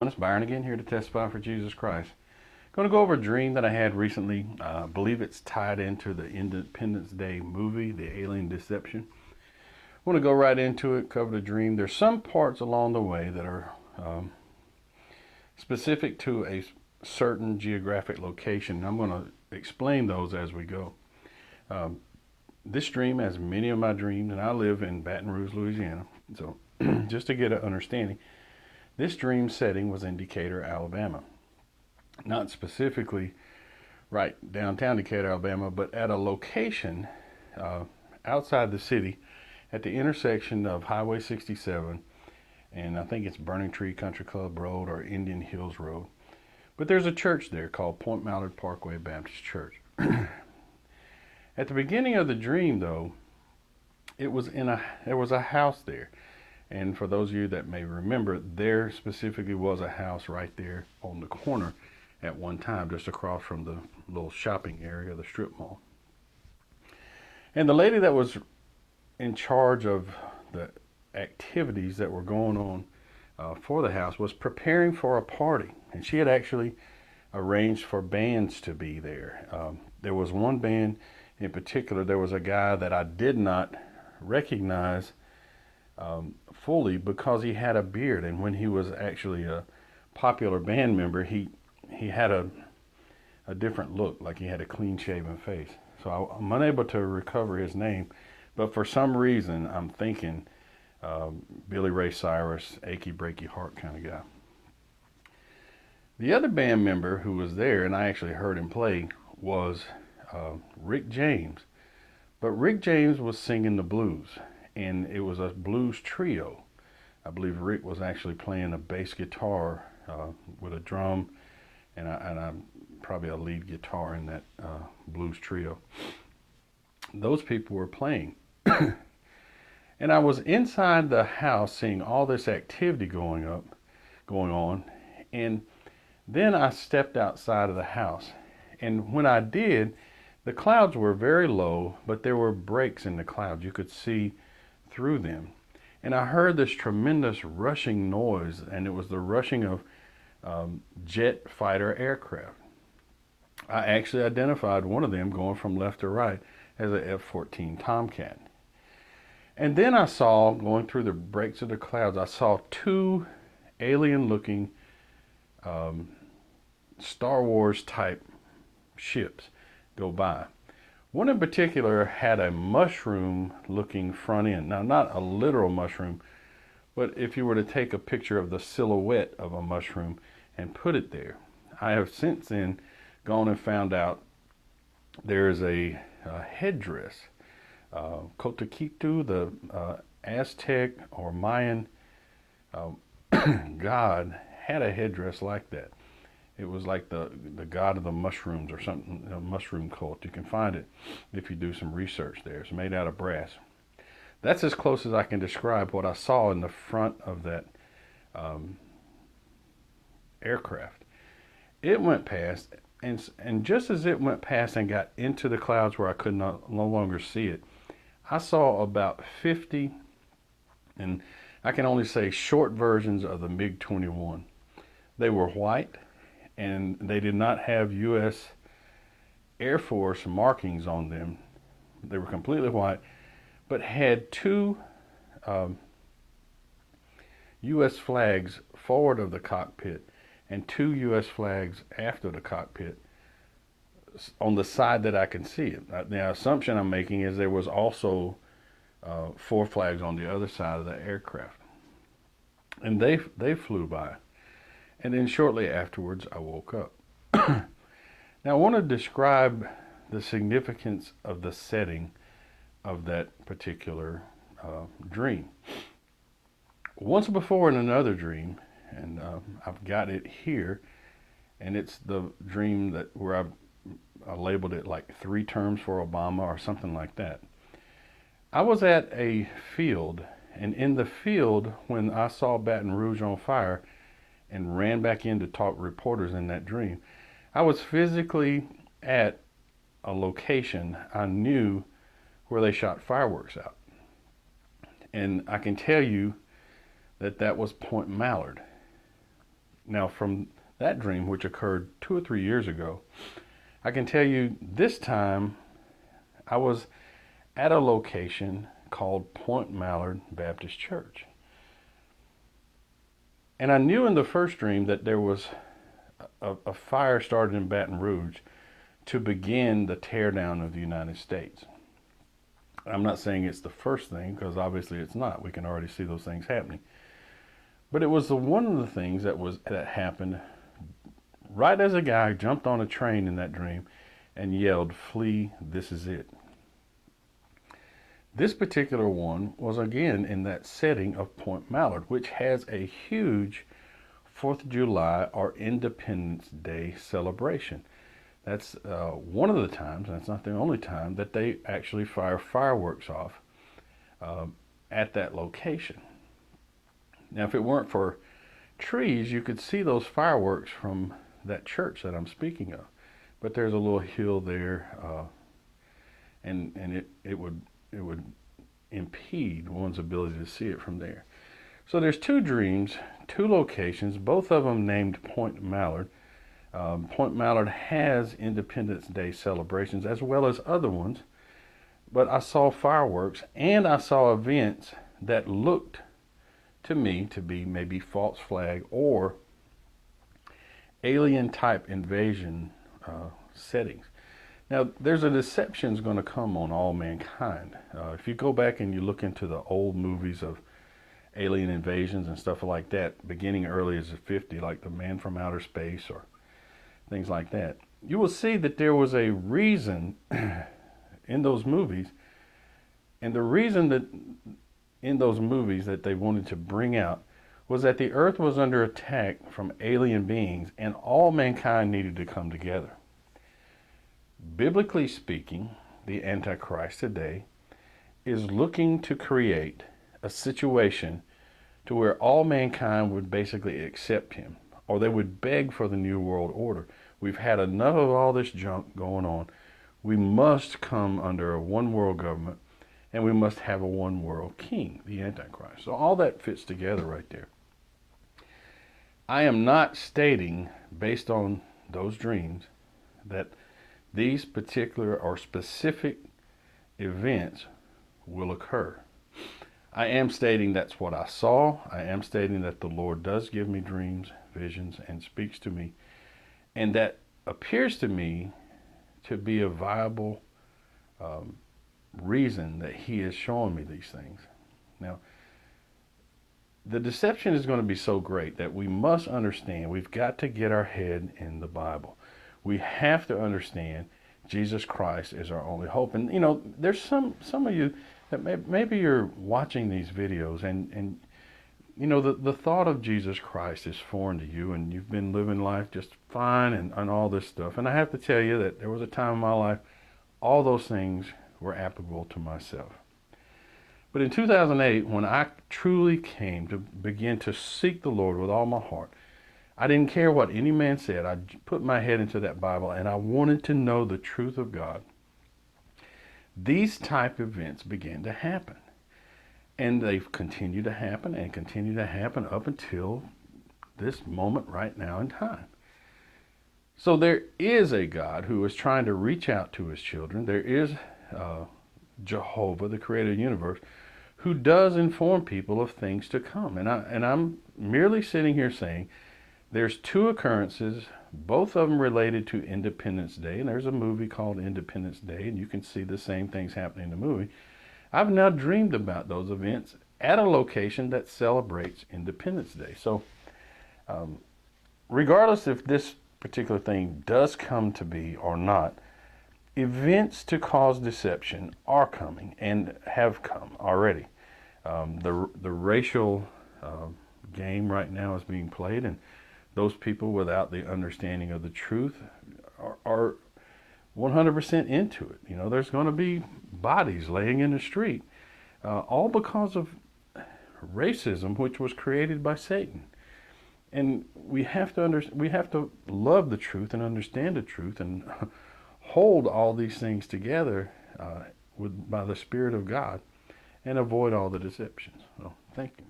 It's Byron again, here to testify for Jesus Christ. Going to go over a dream that I had recently. I believe it's tied into the Independence Day movie, The Alien Deception. I want to go right into it, cover the dream. There's some parts along the way that are specific to a certain geographic location. I'm going to explain those as we go. This dream, as many of my dreams, and I live in Baton Rouge, Louisiana, so just to get an understanding, this dream setting was in Decatur, Alabama. Not specifically right downtown Decatur, Alabama, but at a location outside the city at the intersection of Highway 67 and I think it's Burning Tree Country Club Road or Indian Hills Road. But there's a church there called Point Mallard Parkway Baptist Church. At the beginning of the dream, though, there was a house there. And for those of you that may remember, there specifically was a house right there on the corner at one time, just across from the little shopping area, the strip mall. And the lady that was in charge of the activities that were going on for the house was preparing for a party. And she had actually arranged for bands to be there. There was one band in particular. There was a guy that I did not recognize fully because he had a beard, and when he was actually a popular band member, he had a different look, like he had a clean shaven face. So I'm unable to recover his name, but for some reason I'm thinking Billy Ray Cyrus, achy breaky heart kind of guy. The other band member who was there, and I actually heard him play, was Rick James. But Rick James was singing the blues, and it was a blues trio. I believe Rick was actually playing a bass guitar with a drum, and I'm probably a lead guitar in that blues trio. Those people were playing. And I was inside the house seeing all this activity going on, and then I stepped outside of the house. And when I did, the clouds were very low, but there were breaks in the clouds. You could see through them. And I heard this tremendous rushing noise, and it was the rushing of jet fighter aircraft. I actually identified one of them going from left to right as a F-14 Tomcat. And then I saw, going through the breaks of the clouds, I saw two alien-looking Star Wars type ships go by. One in particular had a mushroom looking front end. Now, not a literal mushroom, but if you were to take a picture of the silhouette of a mushroom and put it there. I have since then gone and found out there's a headdress. Cotaquitu, the Aztec or Mayan god, had a headdress like that. It was like the god of the mushrooms or something, a mushroom cult. You can find it if you do some research there. It's made out of brass. That's as close as I can describe what I saw in the front of that aircraft. It went past, and just as it went past and got into the clouds where I could no longer see it, I saw about 50, and I can only say short versions of the MiG-21. They were white, and they did not have U.S. Air Force markings on them. They were completely white, but had two U.S. flags forward of the cockpit and two U.S. flags after the cockpit on the side that I can see it. The assumption I'm making is there was also 4 flags on the other side of the aircraft. And they flew by. And then shortly afterwards, I woke up. Now, I want to describe the significance of the setting of that particular dream. Once before in another dream, and I've got it here, and it's the dream where I labeled it like 3 terms for Obama or something like that. I was at a field, and in the field, when I saw Baton Rouge on fire and ran back in to talk to reporters in that dream, I was physically at a location I knew where they shot fireworks out. And I can tell you that was Point Mallard. Now, from that dream, which occurred 2 or 3 years ago, I can tell you this time I was at a location called Point Mallard Baptist Church. And I knew in the first dream that there was a fire started in Baton Rouge to begin the teardown of the United States. I'm not saying it's the first thing, because obviously it's not. We can already see those things happening. But it was one of the things that happened right as a guy jumped on a train in that dream and yelled, "Flee, this is it." This particular one was again in that setting of Point Mallard, which has a huge 4th of July or Independence Day celebration. That's one of the times, and that's not the only time, that they actually fire fireworks off at that location. Now, if it weren't for trees, you could see those fireworks from that church that I'm speaking of. But there's a little hill there, and it would impede one's ability to see it from there. So there's 2 dreams, 2 locations, both of them named Point Mallard. Point Mallard has Independence Day celebrations as well as other ones, but I saw fireworks and I saw events that looked to me to be maybe false flag or alien type invasion settings. Now, there's a deception going to come on all mankind. If you go back and you look into the old movies of alien invasions and stuff like that, beginning early as the 50s, like The Man from Outer Space or things like that, you will see that there was a reason in those movies, and the reason that in those movies that they wanted to bring out was that the earth was under attack from alien beings and all mankind needed to come together. Biblically speaking, the Antichrist today is looking to create a situation to where all mankind would basically accept him, or they would beg for the New World Order. We've had enough of all this junk going on. We must come under a one world government, and we must have a one world king, the Antichrist. So all that fits together right there. I am not stating, based on those dreams, that these particular or specific events will occur. I am stating that's what I saw. I am stating that the Lord does give me dreams, visions, and speaks to me. And that appears to me to be a viable reason that he is showing me these things. Now, the deception is going to be so great that we must understand we've got to get our head in the Bible. We have to understand Jesus Christ is our only hope. And, you know, there's some of you that maybe you're watching these videos and you know, the thought of Jesus Christ is foreign to you, and you've been living life just fine and all this stuff. And I have to tell you that there was a time in my life, all those things were applicable to myself. But in 2008, when I truly came to begin to seek the Lord with all my heart, I didn't care what any man said. I put my head into that Bible, and I wanted to know the truth of God. These type events began to happen. And they've continued to happen and continue to happen up until this moment right now in time. So there is a God who is trying to reach out to his children. There is Jehovah, the creator of the universe, who does inform people of things to come. And I'm merely sitting here saying there's 2 occurrences, both of them related to Independence Day. And there's a movie called Independence Day, and you can see the same things happening in the movie. I've now dreamed about those events at a location that celebrates Independence Day. So regardless if this particular thing does come to be or not, events to cause deception are coming and have come already. The racial game right now is being played, and those people without the understanding of the truth are 100% into it. You know, there's going to be bodies laying in the street, all because of racism, which was created by Satan. And we have to love the truth and understand the truth and hold all these things together by the Spirit of God and avoid all the deceptions. So, thank you.